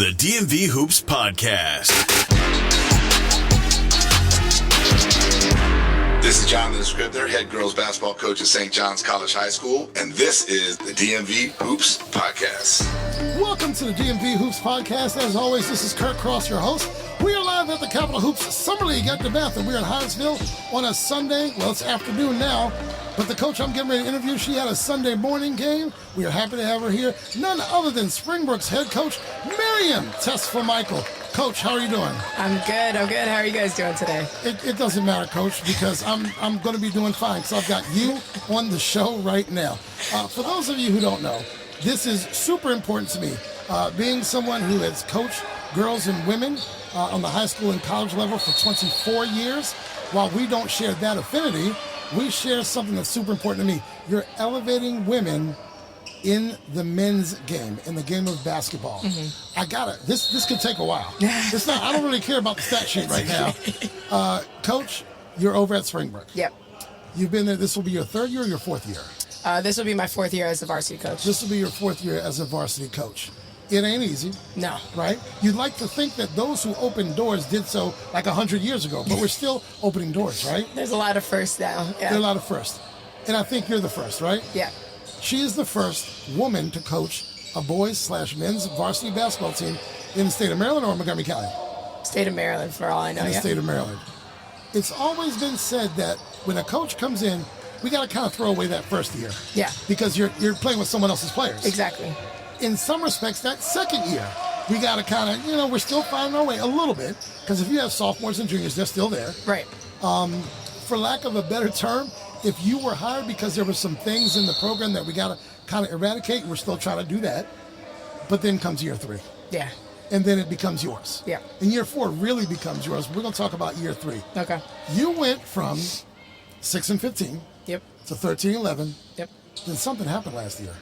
The DMV Hoops Podcast. This is John the Scribner, head girls basketball coach at St. John's College High School, and this is the DMV Hoops Podcast. Welcome to the DMV Hoops Podcast. As always, this is Kurt Cross, your host. We are live at the Capital Hoops Summer League at DeMatha. We're in Hyattsville on a Sunday. Well, it's afternoon now, but the coach I'm getting ready to interview, she had a Sunday morning game. We are happy to have her here. None other than Springbrook's head coach, Miriam Tesfamikael. Coach, how are you doing? I'm good. How are you guys doing today? It doesn't matter, Coach, because I'm going to be doing fine because I've got you on the show right now. For those of you who don't know, this is super important to me. Being someone who has coached girls and women on the high school and college level for 24 years, while we don't share that affinity, we share something that's super important to me. You're elevating women in the men's game, in the game of basketball. Mm-hmm. I got it. This could take a while. It's not. I don't really care about the stat sheet right now. Coach, you're over at Springbrook. Yep. You've been there. This will be your third year or your fourth year? This will be my fourth year as a varsity coach. This will be your fourth year as a varsity coach. It ain't easy. No. Right? You'd like to think that those who opened doors did so like 100 years ago, but we're still opening doors, right? There's a lot of firsts now. Yeah. There are a lot of firsts. And I think you're the first, right? Yeah. She is the first woman to coach a boys/men's varsity basketball team in the state of Maryland or Montgomery County? State of Maryland, for all I know. In the state of Maryland. It's always been said that when a coach comes in, we got to kind of throw away that first year. Yeah. Because you're playing with someone else's players. Exactly. In some respects, that second year, we got to kind of, we're still finding our way a little bit. Because if you have sophomores and juniors, they're still there. Right. For lack of a better term, if you were hired because there were some things in the program that we got to kind of eradicate, we're still trying to do that. But then comes year 3. Yeah. And then it becomes yours. Yeah. And year 4 really becomes yours. We're going to talk about year 3. Okay. You went from 6-15 Yep. to 13-11. Yep. Then something happened last year.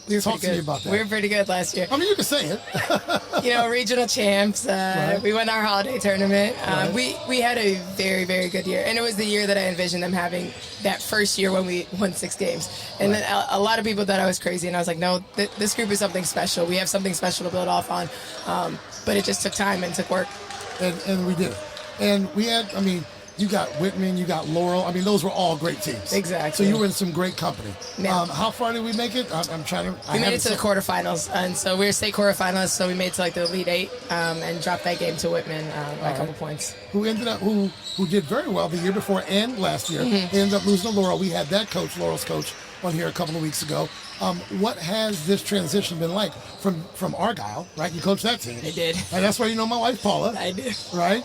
We were Talk pretty to good. me about that. We were pretty good last year. I mean, you can say it. Regional champs. Right. We won our holiday tournament. Right. We had a very, very good year. And it was the year that I envisioned them having that first year when we won 6 games. And Right. then a lot of people thought I was crazy. And I was like, no, this group is something special. We have something special to build off on. But it just took time and took work. And we did it. And we had, you got Whitman, you got Laurel. Those were all great teams. Exactly. So you were in some great company. Yeah. How far did we make it? I'm trying to... We made it to the quarterfinals. And so we were state quarterfinalists, so we made it to the Elite 8 and dropped that game to Whitman by a couple points. Who did very well the year before and last year. Mm-hmm. They ended up losing to Laurel. We had that coach, Laurel's coach, on here a couple of weeks ago. What has this transition been like from Argyle, right? You coached that team. I did. And that's why you know my wife, Paula. I did. Right?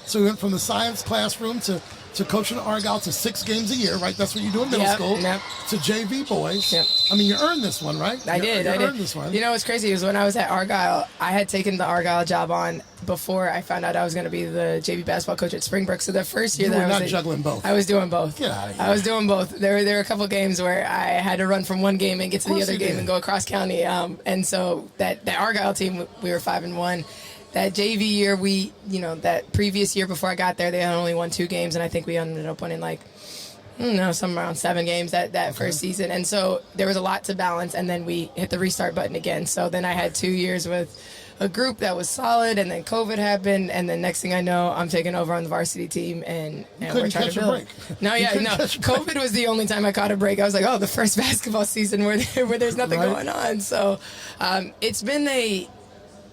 So we went from the science classroom to coaching Argyle to 6 games a year, right? That's what you do in middle school. Yep. To JV boys. Yep. You earned this one, right? I did. You earned this one. What's crazy is when I was at Argyle, I had taken the Argyle job on before I found out I was going to be the JV basketball coach at Springbrook. So the first year you that were I was not juggling both. I was doing both. Get out of here. I was doing both. There were a couple games where I had to run from one game and get to the other game and go across county. And so that Argyle team, we were 5-1. That JV year, that previous year before I got there, they had only won 2 games, and I think we ended up winning somewhere around 7 games that first season. And so there was a lot to balance, and then we hit the restart button again. So then I had 2 years with a group that was solid, and then COVID happened, and then next thing I know, I'm taking over on the varsity team, and we're trying to build. COVID was the only time I caught a break. I was like, the first basketball season where there's nothing going on. So it's been a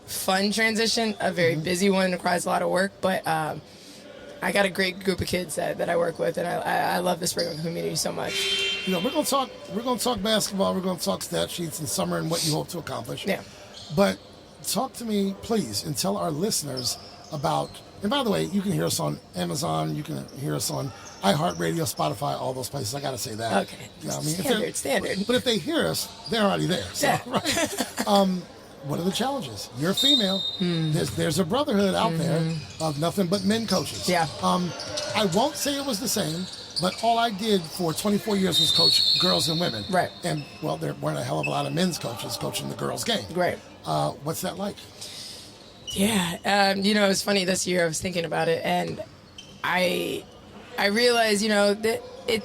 fun transition, a very busy one, requires a lot of work, but I got a great group of kids that I work with, and I love the Springbrook community so much. We're gonna talk basketball, we're gonna talk stat sheets in summer and what you hope to accomplish. Yeah. But talk to me, please, and tell our listeners about, and by the way, you can hear us on Amazon, you can hear us on iHeartRadio, Spotify, all those places. I got to say that. Okay. Standard. But if they hear us, they're already there. So, yeah. Right? What are the challenges? You're a female. There's a brotherhood out there of nothing but men coaches. Yeah. I won't say it was the same, but all I did for 24 years was coach girls and women. Right. And, there weren't a hell of a lot of men's coaches coaching the girls' game. Right. What's that like? Yeah. It's funny this year I was thinking about it, and I realized, that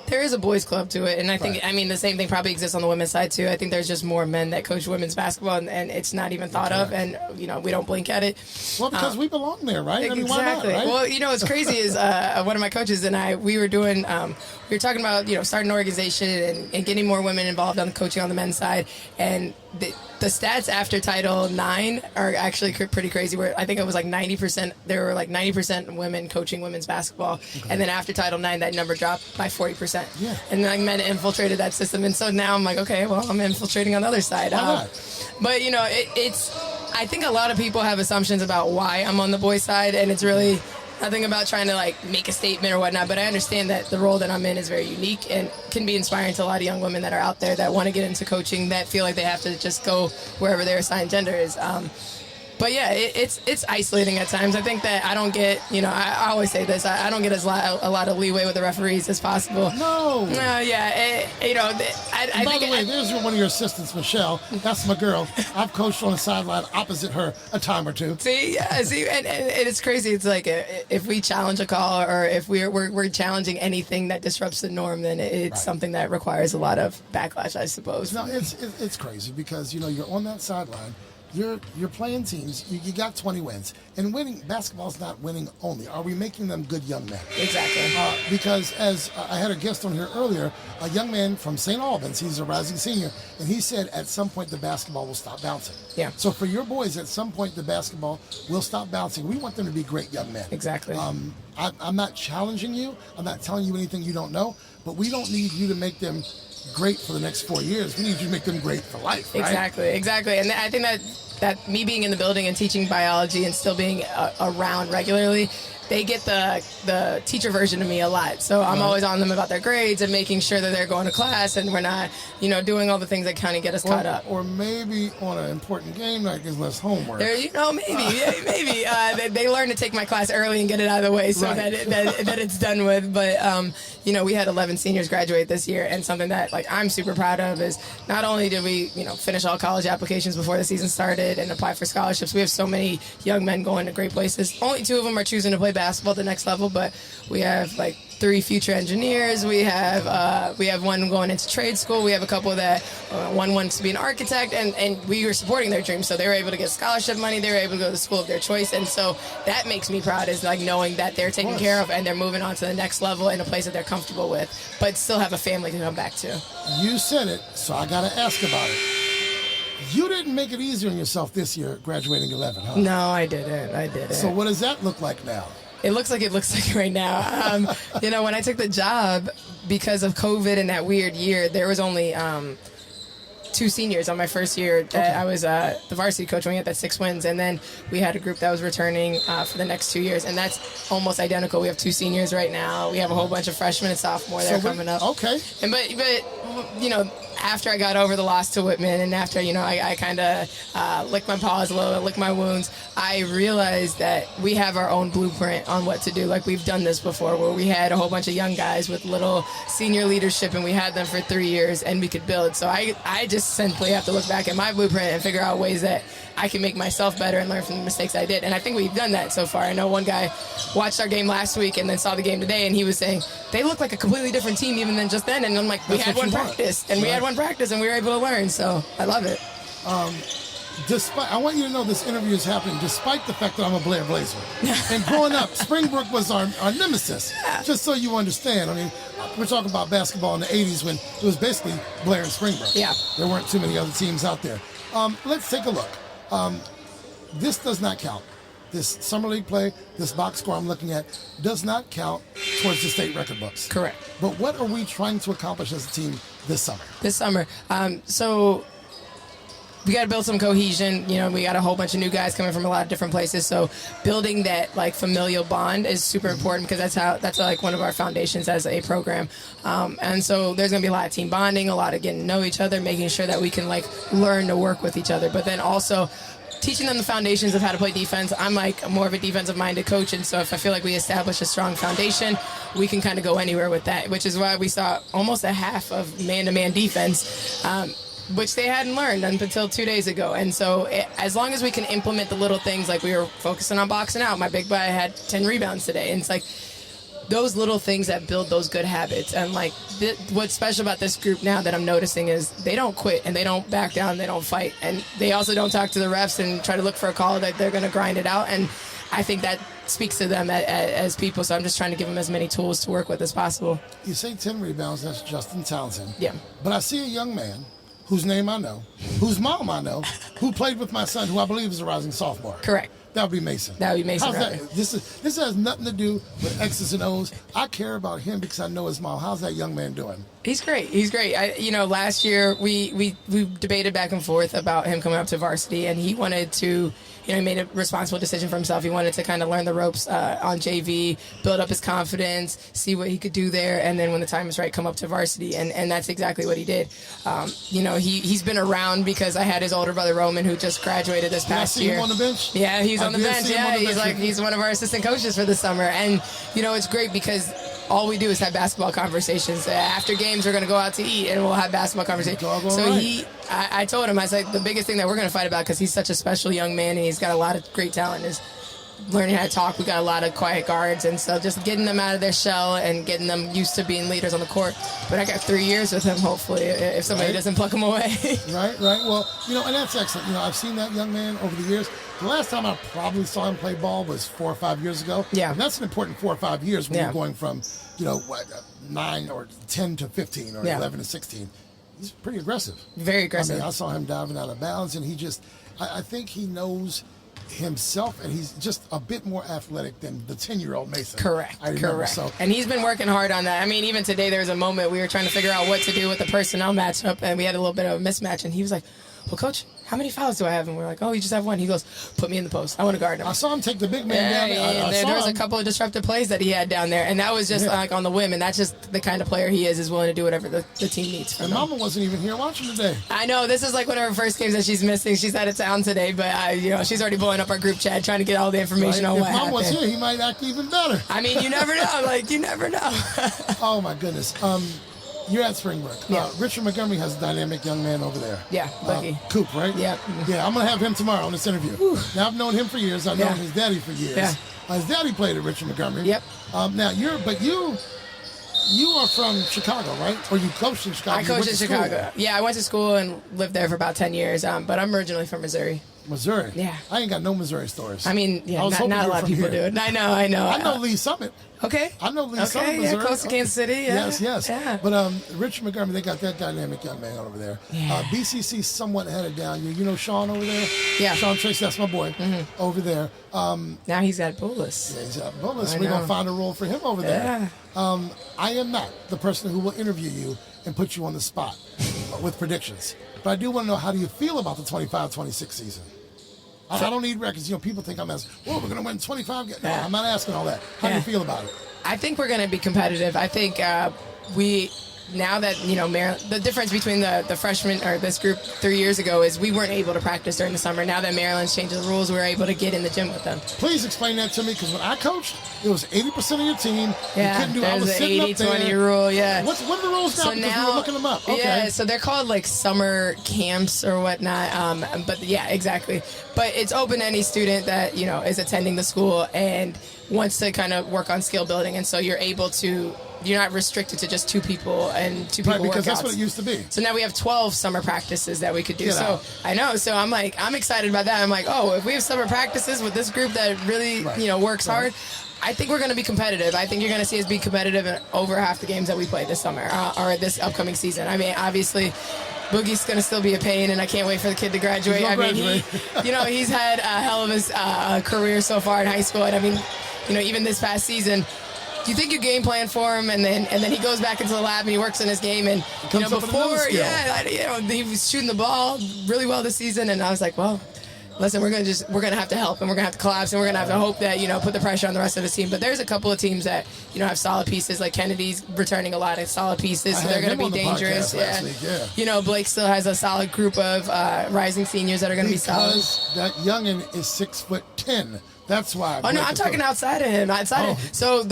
there is a boys club to it, and I think, I mean, the same thing probably exists on the women's side too. I think there's just more men that coach women's basketball, and it's not even thought of, and we don't blink at it. Well, because we belong there, right? I mean, exactly. why not, right? Well, what's crazy is one of my coaches and I, we were talking about starting an organization and getting more women involved on the coaching on the men's side, and the stats after Title IX are actually pretty crazy. Where I think it was like 90%. There were like 90% women coaching women's basketball, and then after Title IX, that number dropped by 40%. Yeah. And then men infiltrated that system, and so now I'm like, okay, well, I'm infiltrating on the other side. Why not? But it's. I think a lot of people have assumptions about why I'm on the boys' side, and it's really nothing about trying to make a statement or whatnot, but I understand that the role that I'm in is very unique and can be inspiring to a lot of young women that are out there that want to get into coaching, that feel like they have to just go wherever their assigned gender is. But yeah, it's isolating at times. I think that I don't get, I always say this, I don't get a lot of leeway with the referees as possible. No. Yeah. By the way, there's one of your assistants, Michelle. That's my girl. I've coached on the sideline opposite her a time or two. See, and it's crazy. It's like if we challenge a call or if we're challenging anything that disrupts the norm, then it's something that requires a lot of backlash, I suppose. No, it's crazy because, you're on that sideline. You're playing teams. You got 20 wins. And winning, basketball's not winning only. Are we making them good young men? Exactly. Because as I had a guest on here earlier, a young man from St. Albans, he's a rising senior, and he said at some point the basketball will stop bouncing. Yeah. So for your boys, at some point the basketball will stop bouncing. We want them to be great young men. Exactly. I'm not challenging you. I'm not telling you anything you don't know, but we don't need you to make them great for the next 4 years. We need you to make them great for life, right? Exactly. And I think that me being in the building and teaching biology and still being around regularly, they get the teacher version of me a lot. So I'm always on them about their grades and making sure that they're going to class and we're not, doing all the things that kind of get us caught up. Or maybe on an important game night, there's less homework. Maybe. They learn to take my class early and get it out of the way so that it's done with. But, we had 11 seniors graduate this year, and something that I'm super proud of is not only did we, finish all college applications before the season started and apply for scholarships, we have so many young men going to great places. Only 2 of them are choosing to play basketball at the next level, but we have 3 future engineers. We have one going into trade school. We have a couple that one wants to be an architect, and we were supporting their dreams. So they were able to get scholarship money. They were able to go to the school of their choice, and so that makes me proud, is knowing that they're taken care of and they're moving on to the next level in a place that they're comfortable with, but still have a family to come back to. You said it, so I got to ask about it. You didn't make it easier on yourself this year, graduating 11, huh? No, I didn't. So what does that look like now? It looks like right now. When I took the job, because of COVID and that weird year, there was only 2 seniors on my first year. I was the varsity coach when we had that 6 wins, and then we had a group that was returning for the next 2 years, and that's almost identical. We have 2 seniors right now. We have a whole bunch of freshmen and sophomore that are coming up. Okay. And but after I got over the loss to Whitman, and after I kind of licked my paws a little, licked my wounds, I realized that we have our own blueprint on what to do. We've done this before, where we had a whole bunch of young guys with little senior leadership, and we had them for 3 years, and we could build. So I just simply have to look back at my blueprint and figure out ways that I can make myself better and learn from the mistakes I did. And I think we've done that so far. I know one guy watched our game last week and then saw the game today, and he was saying, they look like a completely different team even than just then. And I'm like, we had one practice, and we were able to learn. So I love it. I want you to know this interview is happening despite the fact that I'm a Blair Blazer. And growing up, Springbrook was our nemesis. Yeah. Just so you understand. I mean, we're talking about basketball in the 80s when it was basically Blair and Springbrook. Yeah. There weren't too many other teams out there. Let's take a look. This does not count. This summer league play, this box score I'm looking at, does not count towards the state record books. Correct. But what are we trying to accomplish as a team this summer? So we got to build some cohesion. We got a whole bunch of new guys coming from a lot of different places. So building that familial bond is super important, because that's one of our foundations as a program. And so there's going to be a lot of team bonding, a lot of getting to know each other, making sure that we can learn to work with each other. But then also teaching them the foundations of how to play defense. I'm more of a defensive-minded coach, and so if I feel like we establish a strong foundation, we can kind of go anywhere with that, which is why we saw almost a half of man-to-man defense, which they hadn't learned until 2 days ago. And so as long as we can implement the little things, we were focusing on boxing out. My big guy had 10 rebounds today, and it's those little things that build those good habits. And like what's special about this group now that I'm noticing is they don't quit and they don't back down, they don't fight, and they also don't talk to the refs and try to look for a call that they're going to grind it out. And I think that speaks to them as people. So I'm just trying to give them as many tools to work with as possible. You say 10 rebounds, that's Justin Townsend. Yeah. But I see a young man whose name I know, whose mom I know, who played with my son, who I believe is a rising sophomore. Correct. That would be Mason. That would be Mason. How's that? This has nothing to do with X's and O's. I care about him because I know his mom. How's that young man doing? He's great. He's great. Last year we debated back and forth about him coming up to varsity, and he wanted to, he made a responsible decision for himself. He wanted to kind of learn the ropes on JV, build up his confidence, see what he could do there, and then when the time was right, come up to varsity, and that's exactly what he did. He's been around because I had his older brother Roman, who just graduated this past year. Him on the bench? Yeah, he's on the bench. Yeah, he's one of our assistant coaches for the summer, and it's great because all we do is have basketball conversations. After games, we're going to go out to eat, and we'll have basketball conversations. So I told him, I was like, the biggest thing that we're going to fight about, because he's such a special young man and he's got a lot of great talent, is learning how to talk. We got a lot of quiet guards, and so just getting them out of their shell and getting them used to being leaders on the court. But I got 3 years with him, hopefully, if somebody doesn't pluck him away. Right. Well, and that's excellent. I've seen that young man over the years. The last time I probably saw him play ball was 4 or 5 years ago. Yeah. And that's an important 4 or 5 years when you're going from, 9 or 10 to 15 or 11 to 16. He's pretty aggressive. Very aggressive. I saw him diving out of bounds, and I think he knows himself, and he's just a bit more athletic than the 10-year-old Mason. Correct. So. And he's been working hard on that. Even today there was a moment we were trying to figure out what to do with the personnel matchup, and we had a little bit of a mismatch, and he was like, well, Coach, how many fouls do I have? And we're like, oh, you just have one. He goes, put me in the post. I want to guard him. I saw him take the big man down there. There was a couple of disruptive plays that he had down there, and that was just like on the whim, and that's just the kind of player he is willing to do whatever the team needs from him. Mama wasn't even here watching today. I know. This is like one of her first games that she's missing. She's out of town today, but she's already blowing up our group chat, trying to get all the information on what happened. If Mama was here, he might act even better. You never know. You never know. Oh, my goodness. You're at Springbrook. Yeah. Richard Montgomery has a dynamic young man over there. Yeah, Bucky. Coop, right? Yeah. Yeah, I'm going to have him tomorrow on this interview. Whew. Now, I've known him for years. I've known his daddy for years. Yeah. His daddy played at Richard Montgomery. Yep. Now, you are from Chicago, right? Or you coached in Chicago? I coached in Chicago. Yeah, I went to school and lived there for about 10 years, but I'm originally from Missouri. Missouri? Yeah. I ain't got no Missouri stories. Not a lot of people do it. I know. I know Lee Summit. Okay. I know Lee Summit, Missouri. Yeah, close to Kansas City. Yeah. Yes. Yeah. But Richard Montgomery, they got that dynamic young man over there. Yeah. BCC somewhat headed down. You know Sean over there? Yeah. Sean Tracy, that's my boy over there. Now he's at Bullis. Yeah, he's at Bullis. We're going to find a role for him over there. Yeah. I am not the person who will interview you and put you on the spot with predictions. But I do want to know, how do you feel about the 25-26 season? I don't need records. People think I'm asking, we're going to win 25 games. No, I'm not asking all that. How do you feel about it? I think we're going to be competitive. I think now that, Maryland, the difference between the freshmen or this group 3 years ago is we weren't able to practice during the summer. Now that Maryland's changed the rules, we're able to get in the gym with them. Please explain that to me, because when I coached, it was 80% of your team. Yeah, you couldn't do. there's I was the sitting 80-20 rule, yeah. What are the rules now? So because now, we were looking them up. Okay. Yeah, so they're called like summer camps or whatnot. But yeah, exactly. But it's open to any student that, is attending the school and wants to kind of work on skill building. And so you're not restricted to just two people and two people because workouts. That's what it used to be. So now we have 12 summer practices that we could do. I know. So I'm excited about that. I'm like, if we have summer practices with this group that really, works hard, I think we're going to be competitive. I think you're going to see us be competitive in over half the games that we play this summer or this upcoming season. Obviously, Boogie's going to still be a pain, and I can't wait for the kid to graduate. He's had a hell of his career so far in high school. And even this past season, you think you game plan for him, and then he goes back into the lab and he works on his game. And before, he was shooting the ball really well this season, and I was like, well, listen, we're gonna have to help, and we're gonna have to collapse, and we're gonna have to hope that put the pressure on the rest of the team. But there's a couple of teams that have solid pieces, like Kennedy's returning a lot of solid pieces, so they're gonna be dangerous. Yeah. Blake still has a solid group of rising seniors that are gonna be solid. That youngin is 6'2". 10. That's why. Oh no, I'm talking outside of him. So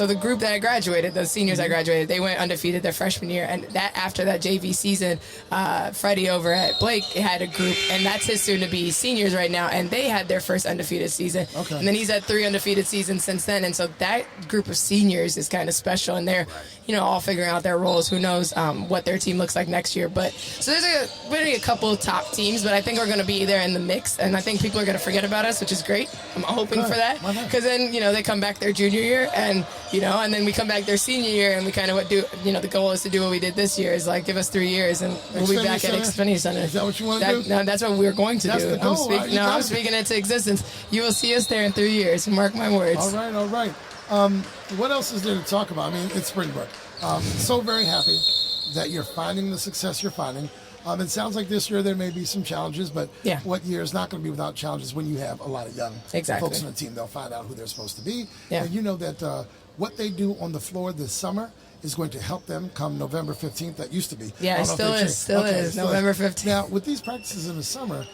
the group that I graduated, the seniors I graduated, they went undefeated their freshman year, and after that JV season, Freddie over at Blake had a group, and that's his soon-to-be seniors right now, and they had their first undefeated season. Okay. And then he's had 3 undefeated seasons since then, and so that group of seniors is kind of special, and they're all figuring out their roles. Who knows what their team looks like next year? But so there's maybe a couple of top teams, but I think we're going to be there in the mix, and I think people are going to forget about us, which is great. I'm hoping for that, because then they come back their junior year, and then we come back their senior year, and we kind of do. The goal is to do what we did this year, is like give us 3 years, and we'll be back at Xfinity Center. Is that what you want to do? No, that's what we're going to do. The goal, I'm speaking it to existence. You will see us there in 3 years. Mark my words. All right. What else is there to talk about? I mean, it's Springbrook. So very happy that you're finding the success you're finding. It sounds like this year there may be some challenges, but what year is not going to be without challenges when you have a lot of young folks on the team? They'll find out who they're supposed to be. Yeah. And you know that what they do on the floor this summer is going to help them come November 15th. That used to be. Yeah, it still is. November 15th. Now, with these practices in the summer,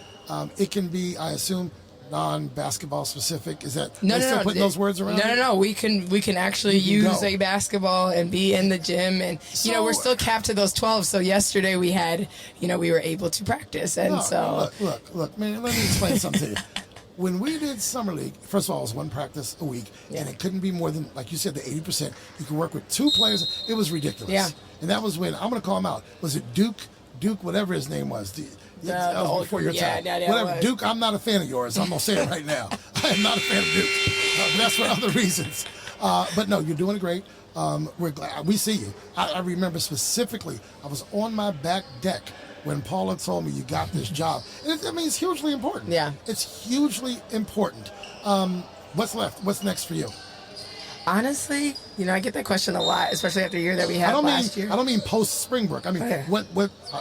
it can be, I assume, non-basketball specific. Is that still putting those words around? No. We can actually use a basketball and be in the gym, and we're still capped to those 12. So yesterday we had, we were able to practice, and look, man. Let me explain something to you. When we did summer league, first of all, it was one practice a week, and it couldn't be more than, like you said, the 80%. You could work with 2 players. It was ridiculous. Yeah. And that was when, I'm going to call him out. Was it Duke, whatever his name was? That was before your time. Whatever, Duke, I'm not a fan of yours. I'm going to say it right now. I am not a fan of Duke. But that's for other reasons. But no, you're doing great. We're glad. We see you. I remember specifically, I was on my back deck when Paula told me you got this job. It's hugely important. Yeah. It's hugely important. What's left? What's next for you? Honestly, I get that question a lot, especially after the year that we had last year. I don't mean post Springbrook. I mean, what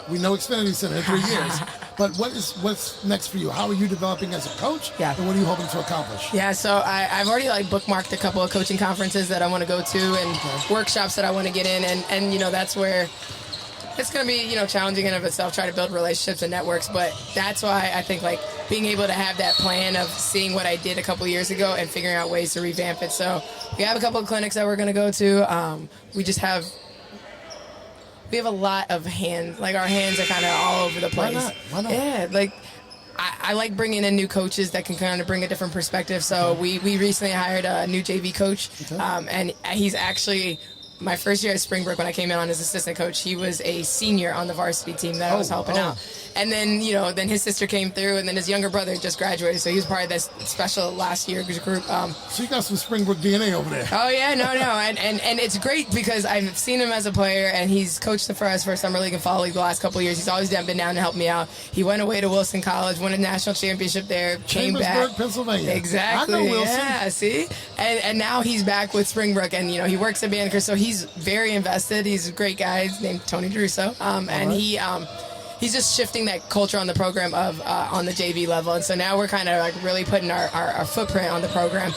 we know Xfinity Center in 3 years, but what's next for you? How are you developing as a coach? Yeah. And what are you hoping to accomplish? Yeah, so I've already bookmarked a couple of coaching conferences that I want to go to, and workshops that I want to get in, and that's where it's going to be, challenging in and of itself, try to build relationships and networks, but that's why I think, being able to have that plan of seeing what I did a couple years ago and figuring out ways to revamp it. So we have a couple of clinics that we're going to go to. We have a lot of hands. Our hands are kind of all over the place. Why not? Yeah, I like bringing in new coaches that can kind of bring a different perspective. So we recently hired a new JV coach, and he's actually... My first year at Springbrook, when I came in on as assistant coach, he was a senior on the varsity team that I was helping out. And then, then his sister came through, and then his younger brother just graduated, so he was part of this special last year group. So you got some Springbrook DNA over there. Oh, yeah, no. And it's great because I've seen him as a player, and he's coached for us for Summer League and Fall League the last couple of years. He's always been down to help me out. He went away to Wilson College, won a national championship there, came back. Pennsylvania. Exactly. I know Wilson. Yeah, see? And now he's back with Springbrook, and, he works at Banneker, so he's very invested. He's a great guy. His name's Tony Druso. And he's just shifting that culture on the program of on the JV level. And so now we're kind of really putting our footprint on the program.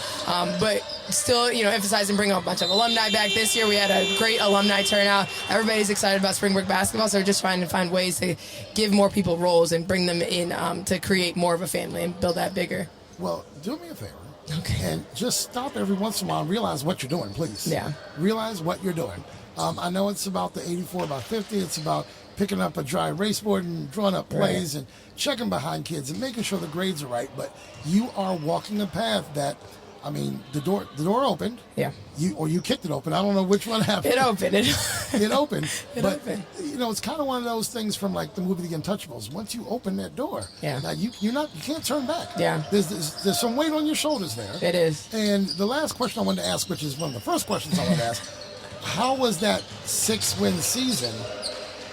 But still, emphasizing bringing a bunch of alumni back. This year we had a great alumni turnout. Everybody's excited about Springbrook basketball, so we're just trying to find ways to give more people roles and bring them in to create more of a family and build that bigger. Well, do me a favor. Okay. And just stop every once in a while and realize what you're doing, please. Yeah. Realize what you're doing. I know it's about the 84/50. It's about picking up a dry erase board and drawing up plays and checking behind kids and making sure the grades are right. But you are walking a path that, the door opened. Yeah. You kicked it open. I don't know which one happened. It opened. It opened. It's kind of one of those things from the movie The Untouchables. Once you open that door, now you can't turn back. Yeah. There's some weight on your shoulders there. It is. And the last question I wanted to ask, which is one of the first questions I wanted to ask, how was that 6-win season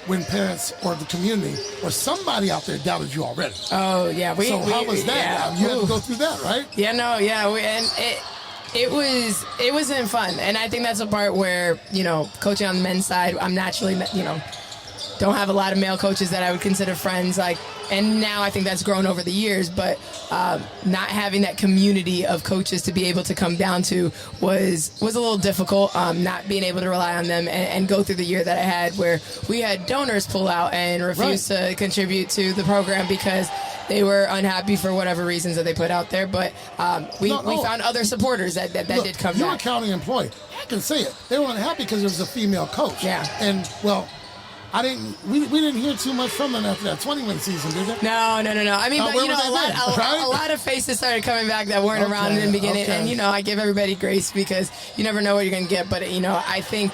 when parents or the community or somebody out there doubted you already? Oh, yeah. How was that? Yeah. You had to go through that, right? Yeah, no, yeah. It wasn't fun. And I think that's the part where, coaching on the men's side, I'm naturally, don't have a lot of male coaches that I would consider friends. And now I think that's grown over the years, but not having that community of coaches to be able to come down to was a little difficult. Not being able to rely on them and go through the year that I had where we had donors pull out and refuse to contribute to the program because they were unhappy for whatever reasons that they put out there. But we found other supporters that did come back. You're a county employee. I can say it. They were unhappy because there was a female coach. Yeah. And, well, we didn't hear too much from them after that 20-win season, did they? No. I mean, but, a lot of faces started coming back that weren't around in the beginning. Okay. And, I give everybody grace because you never know what you're going to get. But, I think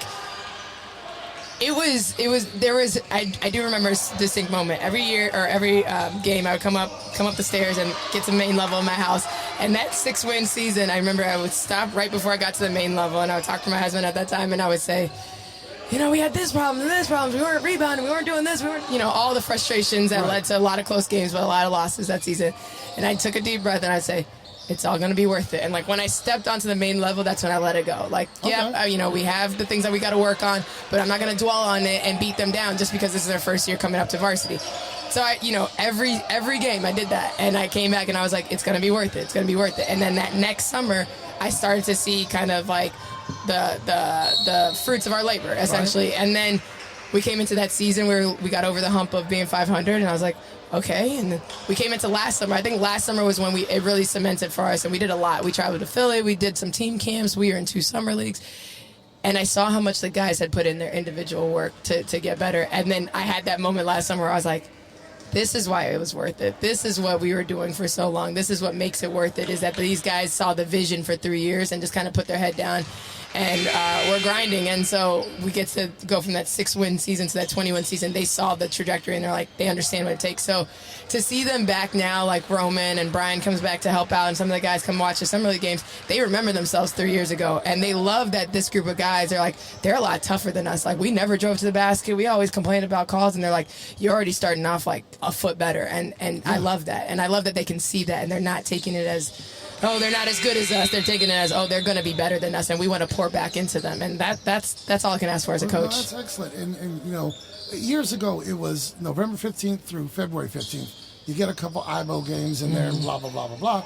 I do remember a distinct moment. Every year or every game, I would come up the stairs and get to the main level of my house. And that 6-win season, I remember I would stop right before I got to the main level. And I would talk to my husband at that time and I would say, we had this problem and this problem. We weren't rebounding. We weren't doing this. We weren't, all the frustrations that led to a lot of close games, but a lot of losses that season. And I took a deep breath and I'd say, it's all going to be worth it. And, when I stepped onto the main level, that's when I let it go. We have the things that we got to work on, but I'm not going to dwell on it and beat them down just because this is their first year coming up to varsity. So, every game I did that. And I came back and I was like, it's going to be worth it. It's going to be worth it. And then that next summer, I started to see kind of the fruits of our labor, essentially. Right. And then we came into that season where we got over the hump of being 500, and I was like, okay. And then we came into last summer. I think last summer was when it really cemented for us, and we did a lot. We traveled to Philly. We did some team camps. We were in 2 summer leagues. And I saw how much the guys had put in their individual work to get better. And then I had that moment last summer where I was like, this is why it was worth it. This is what we were doing for so long. This is what makes it worth it, is that these guys saw the vision for 3 years and just kind of put their head down. And we're grinding. And so we get to go from that 6-win season to that 20-win season. They saw the trajectory and they're like, they understand what it takes. So to see them back now, like Roman and Brian comes back to help out and some of the guys come watch the summer league games, they remember themselves 3 years ago. And they love that this group of guys, they're a lot tougher than us. We never drove to the basket. We always complained about calls. And they're like, you're already starting off a foot better. And I love that. And I love that they can see that and they're not taking it as, oh, they're not as good as us. They're taking it as, oh, they're going to be better than us, and we want to pour back into them. And that's all I can ask for as a coach. That's excellent. And years ago, it was November 15th through February 15th. You get a couple IBO games in there and blah, blah, blah, blah, blah.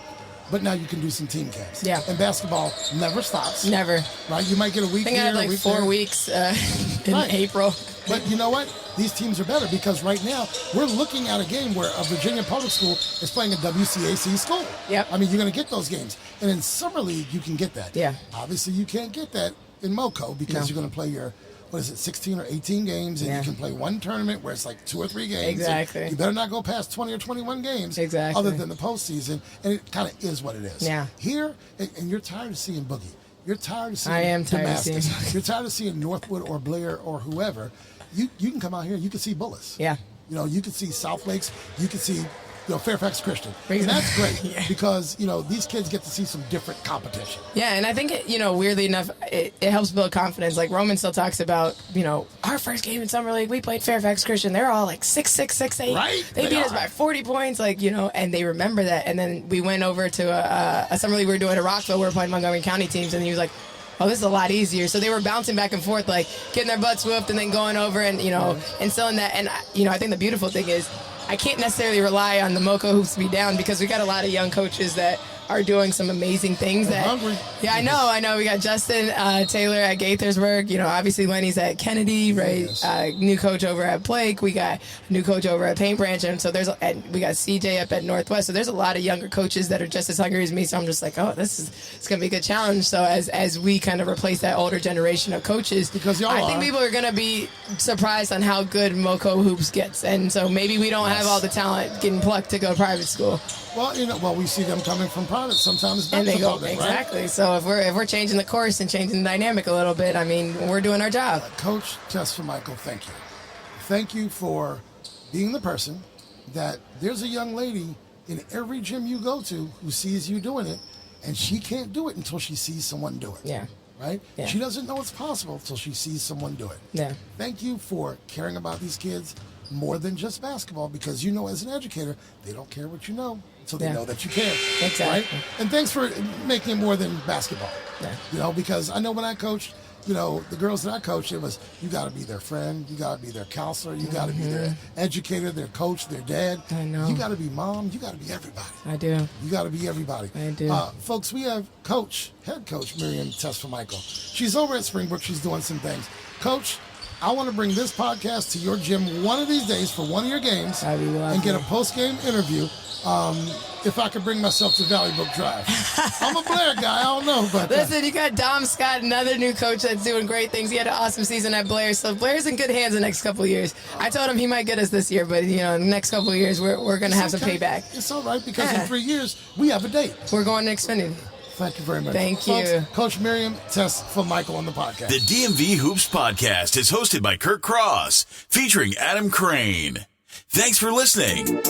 But now you can do some team camps. Yeah. And basketball never stops. Never. Right? You might get a week here, I had 4 weeks in April. But you know what? These teams are better because right now we're looking at a game where a Virginia public school is playing a WCAC school. Yep. I mean, you're going to get those games. And in summer league, you can get that. Yeah. Obviously, you can't get that in MoCo because you're going to play your, 16 or 18 games, and you can play one tournament where it's 2 or 3 games. Exactly. You better not go past 20 or 21 games. Exactly. Other than the postseason. And it kind of is what it is. Yeah. Here, and you're tired of seeing Boogie. You're tired of seeing I am tired Damascus. of seeing You're tired of seeing Northwood or Blair or whoever. You can come out here. You can see Bullis. Yeah. You can see South Lakes. You can see Fairfax Christian. And Exactly. that's great Yeah. because these kids get to see some different competition. Yeah, and I think weirdly enough, it helps build confidence. Like Roman still talks about our first game in summer league, we played Fairfax Christian. They're all 6'6", 6'8". Right? They beat us by 40 points. And they remember that. And then we went over to a summer league we were doing at Rockville. We were playing Montgomery County teams, and he was like, oh, this is a lot easier. So they were bouncing back and forth, getting their butts whooped and then going over and, instilling that. And, I think the beautiful thing is I can't necessarily rely on the MoCo hoops to be down because we got a lot of young coaches that are doing some amazing things. Hungry. Yeah, I know. We got Justin Taylor at Gaithersburg. Obviously Lenny's at Kennedy, right? Yes. New coach over at Blake. We got a new coach over at Paint Branch, and so we got CJ up at Northwest. So there's a lot of younger coaches that are just as hungry as me. So I'm just like, oh, it's gonna be a good challenge. So as we kind of replace that older generation of coaches, because I think people are gonna be surprised on how good MoCo hoops gets, and so maybe we don't have all the talent getting plucked to go private school. Well, we see them coming from private sometimes. And they go public, exactly. Right? So if we're changing the course and changing the dynamic a little bit, I mean, we're doing our job. Coach Tesfamikael, thank you. Thank you for being the person that there's a young lady in every gym you go to who sees you doing it, and she can't do it until she sees someone do it. Yeah. Right? Yeah. She doesn't know it's possible until she sees someone do it. Yeah. Thank you for caring about these kids more than just basketball, because as an educator, they don't care what you know until they know that you care. Exactly. Right? And thanks for making it more than basketball. Yeah. Because I know when I coached, the girls that I coached, it was, you got to be their friend, you got to be their counselor, you got to be their educator, their coach, their dad. I know. You got to be mom, you got to be everybody. I do. You got to be everybody. I do. Folks, we have head coach Miriam Tesfamikael. She's over at Springbrook. She's doing some things. Coach, I want to bring this podcast to your gym one of these days for one of your games and get a post-game interview. If I could bring myself to Valley Brook Drive. I'm a Blair guy, I don't know. But listen, you got Dom Scott, another new coach that's doing great things. He had an awesome season at Blair, so Blair's in good hands the next couple of years. I told him he might get us this year, but in the next couple of years, we're going to have some payback. It's all right, because in 3 years, we have a date. We're going to Xfinity. Thank you very much. Thank you. Folks, Coach Miriam, Tesfamikael on the podcast. The DMV Hoops Podcast is hosted by Kirk Cross, featuring Adam Crain. Thanks for listening.